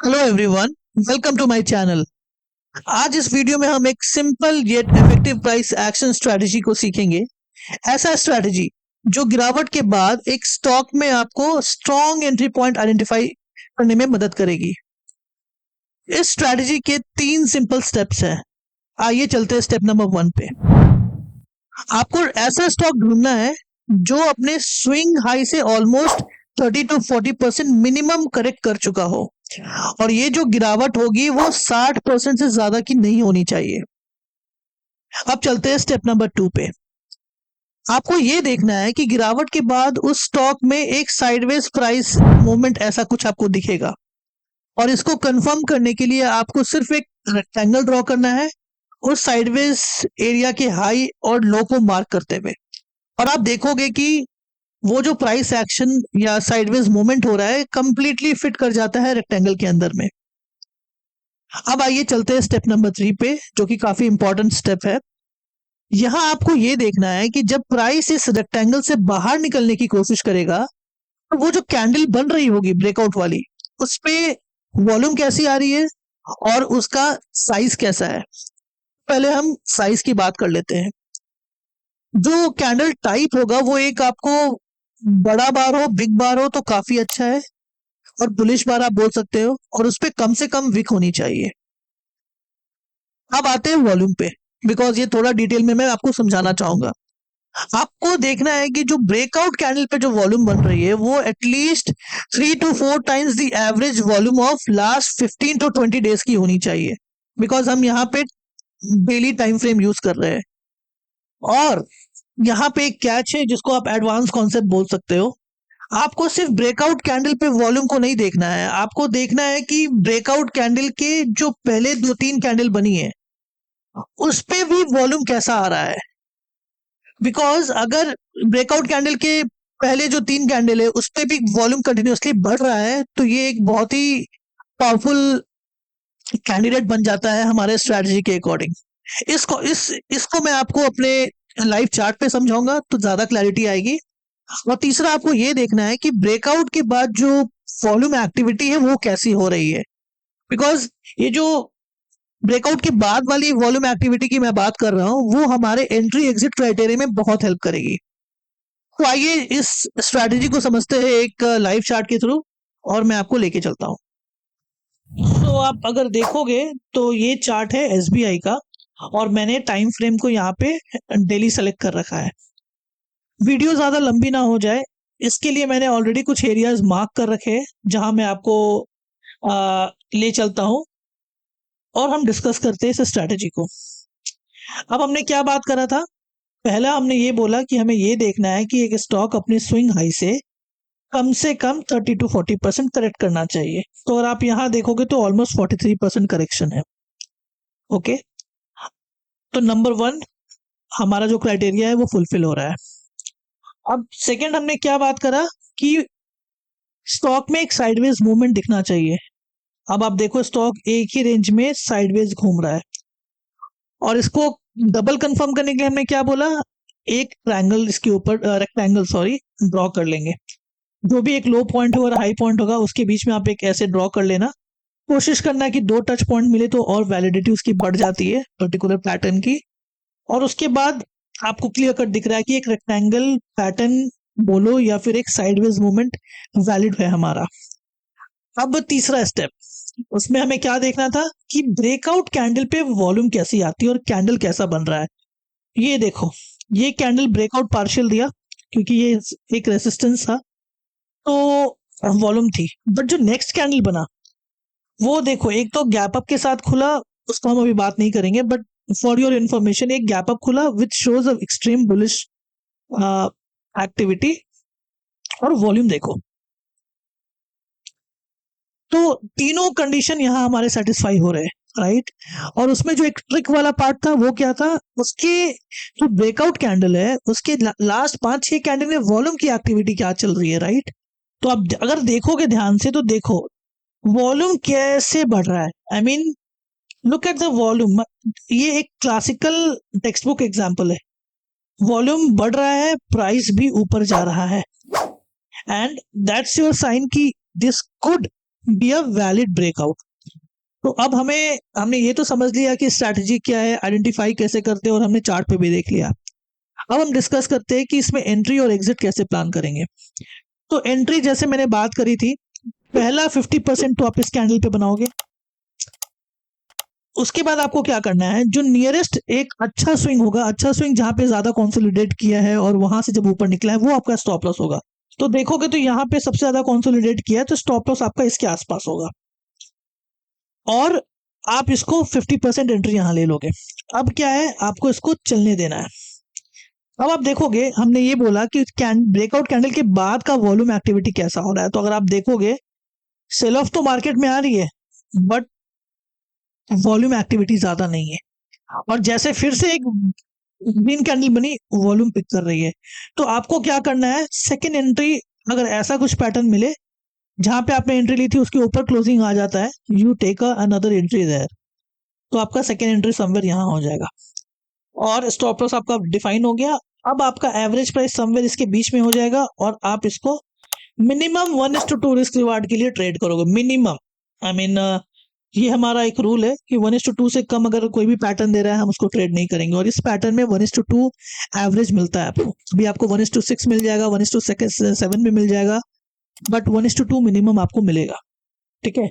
Hello everyone, welcome to my channel. आज इस video में हम एक simple yet effective price action strategy को सीखेंगे। ऐसा स्ट्रेटजी जो गिरावट के बाद एक स्टॉक में आपको स्ट्रॉन्ग एंट्री पॉइंट आइडेंटिफाई करने में मदद करेगी। इस स्ट्रेटजी के 3 सिंपल स्टेप्स हैं। आइए चलते हैं स्टेप नंबर 1 पे। आपको ऐसा स्टॉक ढूंढना है जो अपने स्विंग हाई से ऑलमोस्ट 30 to 40% मिनिमम करेक्ट कर चुका हो, और ये जो गिरावट होगी वो 60% से ज्यादा की नहीं होनी चाहिए। अब चलते हैं स्टेप नंबर 2 पे। आपको ये देखना है कि गिरावट के बाद उस स्टॉक में एक साइडवेज प्राइस मूवमेंट ऐसा कुछ आपको दिखेगा, और इसको कंफर्म करने के लिए आपको सिर्फ एक रेक्टेंगल ड्रॉ करना है उस साइडवेज एरिया के हाई और लो को मार्क करते हुए। और आप देखोगे कि वो जो प्राइस एक्शन या साइडवेज मूवमेंट हो रहा है कंप्लीटली फिट कर जाता है रेक्टेंगल के अंदर में। अब आइए चलते हैं स्टेप नंबर 3 पे, जो कि काफी इंपॉर्टेंट स्टेप है। यहां आपको ये देखना है कि जब प्राइस इस रेक्टेंगल से बाहर निकलने की कोशिश करेगा तो वो जो कैंडल बन रही होगी ब्रेकआउट वाली, उस पे वॉल्यूम कैसी आ रही है और उसका साइज कैसा है। पहले हम साइज की बात कर लेते हैं। जो कैंडल टाइप होगा वो एक आपको बड़ा बार हो, बिग बार हो तो काफी अच्छा है, और बुलिश बार आप बोल सकते हो, और उस पे कम से कम विक होनी चाहिए। अब आते हैं वॉल्यूम पे, बिकॉज ये थोड़ा डिटेल में मैं आपको समझाना चाहूंगा। आपको देखना है कि जो ब्रेकआउट कैंडल पे जो वॉल्यूम बन रही है वो at least 3 to 4 times the average volume of last 15 to 20 days की होनी चाहिए, बिकॉज हम यहाँ पे डेली टाइम फ्रेम यूज कर रहे हैं। और यहाँ पे एक कैच है जिसको आप एडवांस कॉन्सेप्ट बोल सकते हो। आपको सिर्फ ब्रेकआउट कैंडल पे वॉल्यूम को नहीं देखना है, आपको देखना है कि ब्रेकआउट कैंडल के जो पहले 2-3 कैंडल बनी है उस पे भी वॉल्यूम कैसा आ रहा है। बिकॉज अगर ब्रेकआउट कैंडल के पहले जो 3 कैंडल है उस पे भी वॉल्यूम कंटिन्यूअसली बढ़ रहा है तो ये एक बहुत ही पावरफुल कैंडिडेट बन जाता है हमारे स्ट्रेटजी के अकॉर्डिंग। इसको मैं आपको अपने लाइव चार्ट पे समझाऊंगा तो ज्यादा क्लैरिटी आएगी। और तीसरा आपको ये देखना है कि ब्रेकआउट के बाद जो वॉल्यूम एक्टिविटी है वो कैसी हो रही है, बिकॉज ये जो ब्रेकआउट के बाद वाली वॉल्यूम एक्टिविटी की मैं बात कर रहा हूँ वो हमारे एंट्री एग्जिट क्राइटेरिया में बहुत हेल्प करेगी। तो आइए इस स्ट्रैटेजी को समझते हैं एक लाइव चार्ट के थ्रू, और मैं आपको लेके चलता हूँ। तो आप अगर देखोगे तो ये चार्ट है एसबीआई का, और मैंने टाइम फ्रेम को यहाँ पे डेली सेलेक्ट कर रखा है। वीडियो ज्यादा लंबी ना हो जाए इसके लिए मैंने ऑलरेडी कुछ एरियाज मार्क कर रखे हैं जहां मैं आपको ले चलता हूं, और हम डिस्कस करते हैं इस स्ट्रैटेजी को। अब हमने क्या बात करा था, पहला हमने ये बोला कि हमें ये देखना है कि एक स्टॉक अपने स्विंग हाई से कम 30 to 40% करेक्ट करना चाहिए। तो अगर आप यहाँ देखोगे तो ऑलमोस्ट 43% करेक्शन है। ओके, तो नंबर 1 हमारा जो क्राइटेरिया है वो फुलफिल हो रहा है। अब सेकेंड हमने क्या बात करा कि स्टॉक में एक साइडवेज मूवमेंट दिखना चाहिए। अब आप देखो स्टॉक एक ही रेंज में साइडवेज घूम रहा है, और इसको डबल कंफर्म करने के लिए हमने क्या बोला, एक ट्रायंगल इसके ऊपर रेक्टेंगल सॉरी ड्रॉ कर लेंगे। जो भी एक लो पॉइंट होगा और हाई पॉइंट होगा उसके बीच में आप एक ऐसे ड्रॉ कर लेना। कोशिश करना कि 2 टच पॉइंट मिले तो और वैलिडिटी उसकी बढ़ जाती है पर्टिकुलर पैटर्न की। और उसके बाद आपको क्लियर कट दिख रहा है कि एक रेक्टेंगल पैटर्न बोलो या फिर एक साइडवेज मूवमेंट वैलिड है हमारा। अब तीसरा स्टेप, उसमें हमें क्या देखना था कि ब्रेकआउट कैंडल पे वॉल्यूम कैसी आती है और कैंडल कैसा बन रहा है। ये देखो, ये कैंडल ब्रेकआउट पार्शियल दिया क्योंकि ये एक रेसिस्टेंस था तो वॉल्यूम थी, बट जो नेक्स्ट कैंडल बना वो देखो, एक तो गैप अप के साथ खुला, उसको हम अभी बात नहीं करेंगे, बट फॉर योर इन्फॉर्मेशन एक गैप अप खुला which shows a extreme bullish activity, और वॉल्यूम देखो। तो तीनों कंडीशन यहाँ हमारे सेटिस्फाई हो रहे हैं, राइट। और उसमें जो एक ट्रिक वाला पार्ट था वो क्या था, उसके जो ब्रेकआउट कैंडल है उसके लास्ट 5-6 कैंडल में वॉल्यूम की एक्टिविटी क्या चल रही है, राइट। तो आप अगर देखोगे ध्यान से तो देखो वॉल्यूम कैसे बढ़ रहा है। I mean look at the volume, ये एक क्लासिकल टेक्स्ट बुक एग्जाम्पल है। वॉल्यूम बढ़ रहा है, प्राइस भी ऊपर जा रहा है, एंड दैट्स योर साइन कि this could be a valid breakout. तो अब हमने ये तो समझ लिया कि स्ट्रैटेजी क्या है, आइडेंटिफाई कैसे करते हैं, और हमने चार्ट पे भी देख लिया। अब हम डिस्कस करते हैं कि इसमें एंट्री और एग्जिट कैसे प्लान करेंगे। तो एंट्री जैसे मैंने बात करी थी, पहला 50% तो आप इस कैंडल पे बनाओगे। उसके बाद आपको क्या करना है, जो नियरेस्ट एक अच्छा स्विंग होगा, अच्छा स्विंग जहां पे ज्यादा कंसोलिडेट किया है और वहां से जब ऊपर निकला है, वो आपका स्टॉप लॉस होगा। तो देखोगे तो यहाँ पे सबसे ज्यादा कंसोलिडेट किया है, तो स्टॉप लॉस आपका इसके आसपास होगा, और आप इसको 50% एंट्री यहां ले लोगे। अब क्या है, आपको इसको चलने देना है। अब आप देखोगे, हमने ये बोला कि ब्रेकआउट कैंडल के बाद का वॉल्यूम एक्टिविटी कैसा हो रहा है। तो अगर आप देखोगे, सेल ऑफ तो मार्केट में आ रही है, बट वॉल्यूम एक्टिविटी ज्यादा नहीं है, और जैसे फिर से एक ग्रीन कैंडल बनी, वॉल्यूम पिक कर रही है। तो आपको क्या करना है, सेकेंड एंट्री, अगर ऐसा कुछ पैटर्न मिले जहां पे आपने एंट्री ली थी उसके ऊपर क्लोजिंग आ जाता है, you take another entry there. तो आपका सेकेंड एंट्री समवेयर यहां हो जाएगा, और स्टॉप लॉस आपका डिफाइन हो गया। अब आपका एवरेज प्राइस समवेयर इसके बीच में हो जाएगा, और आप इसको मिनिमम 1:2 रिस्क रिवार्ड के लिए ट्रेड करोगे, मिनिमम। आई मीन ये हमारा एक रूल है कि 1:2 से कम अगर कोई भी पैटर्न दे रहा है, हम उसको ट्रेड नहीं करेंगे। और इस पैटर्न में 1:2 एवरेज मिलता है आपको। अभी आपको 1:6 मिल जाएगा, 1:7 भी मिल जाएगा, बट 1:2 मिनिमम आपको मिलेगा। ठीक है,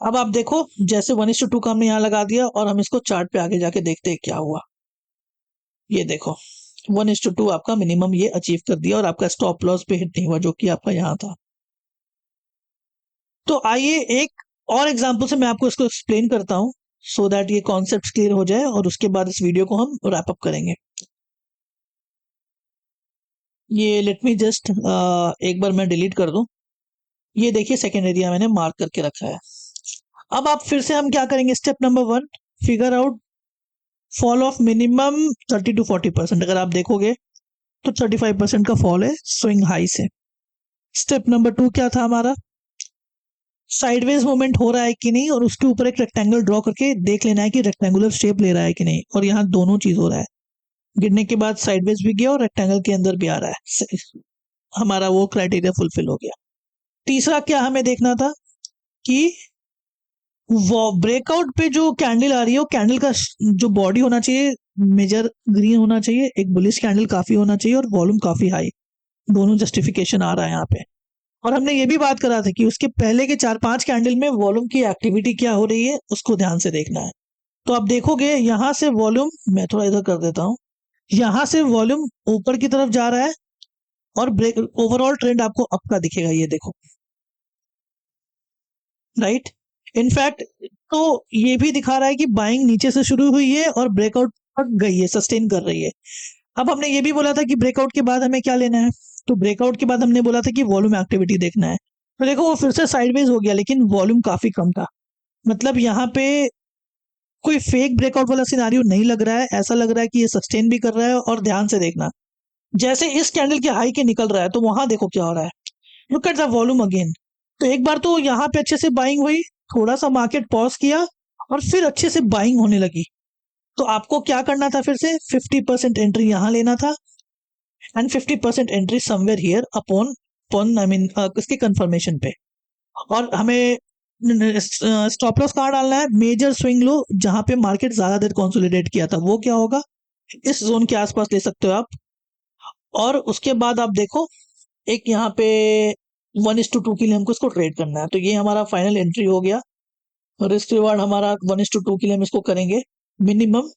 अब आप देखो, जैसे 1:2 का हमने यहाँ लगा दिया, और हम इसको चार्ट पे आगे जाके देखते हैं क्या हुआ। ये देखो, 1:2 आपका मिनिमम ये अचीव कर दिया, और आपका स्टॉप लॉस पे हिट नहीं हुआ, जो कि आपका यहाँ था। तो आइए एक और एग्जांपल से मैं आपको इसको एक्सप्लेन करता हूं, सो दैट ये कॉन्सेप्ट क्लियर हो जाए, और उसके बाद इस वीडियो को हम रैप अप करेंगे। ये लेट मी जस्ट एक बार मैं डिलीट कर दूं। ये देखिए, सेकेंड एरिया मैंने मार्क करके रखा है। अब आप फिर से हम क्या करेंगे, step number 1, figure out fall of minimum 30 to 40%। अगर आप देखोगे तो 35% का फॉल है स्विंग हाई से। स्टेप नंबर 2 क्या था हमारा, साइडवेज मूवमेंट हो रहा है कि नहीं, और उसके ऊपर एक रेक्टेंगल ड्रॉ करके देख लेना है कि रेक्टेंगुलर शेप ले रहा है कि नहीं। और यहाँ दोनों चीज हो रहा है, गिरने के बाद साइडवेज भी गया और रेक्टेंगल के अंदर भी आ रहा है। हमारा वो क्राइटेरिया फुलफिल हो गया। तीसरा क्या हमें देखना था कि वो ब्रेकआउट पे जो कैंडल आ रही है, वो कैंडल का जो बॉडी होना चाहिए, मेजर ग्रीन होना चाहिए, एक बुलिश कैंडल काफी होना चाहिए, और वॉल्यूम काफी हाई। दोनों जस्टिफिकेशन आ रहा है यहाँ पे। और हमने ये भी बात करा था कि उसके पहले के 4-5 कैंडल में वॉल्यूम की एक्टिविटी क्या हो रही है, उसको ध्यान से देखना है। तो आप देखोगे, यहां से वॉल्यूम, मैं थोड़ा इधर कर देता हूं, यहां से वॉल्यूम ऊपर की तरफ जा रहा है, और ब्रेक ओवरऑल ट्रेंड आपको अप का दिखेगा, ये देखो, राइट। इनफैक्ट तो ये भी दिखा रहा है कि बाइंग नीचे से शुरू हुई है और ब्रेकआउट तक गई है, सस्टेन कर रही है। अब हमने ये भी बोला था कि ब्रेकआउट के बाद हमें क्या लेना है, तो ब्रेकआउट के बाद हमने बोला था कि वॉल्यूम एक्टिविटी देखना है। तो देखो, वो फिर से साइडवेज हो गया, लेकिन वॉल्यूम काफी कम था। मतलब यहाँ पे कोई फेक ब्रेकआउट वाला सिनारियो नहीं लग रहा है, ऐसा लग रहा है कि ये सस्टेन भी कर रहा है। और ध्यान से देखना, जैसे इस कैंडल के हाई के निकल रहा है, तो वहां देखो क्या हो रहा है, look at the volume again. तो एक बार तो यहाँ पे अच्छे से बाइंग हुई, थोड़ा सा मार्केट पॉज किया, और फिर अच्छे से बाइंग होने लगी। तो आपको क्या करना था, फिर से 50% एंट्री यहाँ लेना था, and 50% entry somewhere here upon upon I mean इसके कंफर्मेशन पे। और हमें स्टॉप लॉस कहाँ डालना है, मेजर स्विंग लो जहां पे मार्केट ज्यादा देर कंसोलिडेट किया था, वो क्या होगा, इस जोन के आसपास ले सकते हो आप। और उसके बाद आप देखो, एक यहाँ पे 1:2 के लिए हमको इसको ट्रेड करना है। तो ये हमारा फाइनल एंट्री हो गया। रिस्क रिवार्ड हमारा 1:2 के लिए हम इसको करेंगे मिनिमम।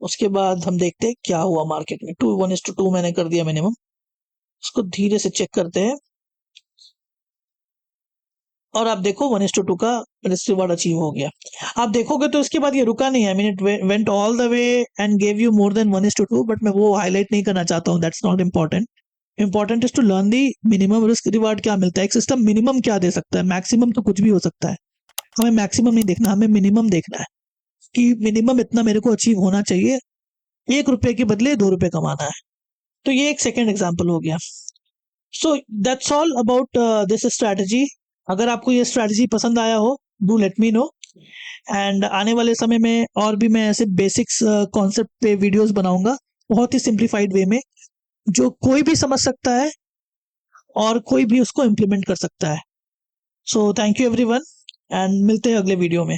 उसके बाद हम देखते हैं क्या हुआ मार्केट में। 1:2 मैंने कर दिया मिनिमम। इसको धीरे से चेक करते हैं, और आप देखो 1:2 का रिस्क रिवार्ड अचीव हो गया। आप देखोगे तो इसके बाद ये रुका नहीं है, mean it went all the way and gave you more than 1:2, but मैं वो हाईलाइट नहीं करना चाहता हूँ, that's not important. Important is to learn the minimum risk reward क्या मिलता है, एक सिस्टम मिनिमम क्या दे सकता है। मैक्सिमम तो कुछ भी हो सकता है, हमें मैक्सिमम नहीं देखना, हमें मिनिमम देखना है कि मिनिमम इतना मेरे को अचीव होना चाहिए, 1 रुपए के बदले 2 रुपए कमाना है। तो ये एक सेकेंड एग्जाम्पल हो गया। So that's all about this strategy. अगर आपको ये स्ट्रैटेजी पसंद आया हो, do let me know. And आने वाले समय में और भी मैं ऐसे बेसिक्स कॉन्सेप्ट पे वीडियोस बनाऊंगा, बहुत ही सिंप्लीफाइड वे में, जो कोई भी समझ सकता है और कोई भी उसको इम्प्लीमेंट कर सकता है। So thank you everyone and मिलते हैं अगले वीडियो में।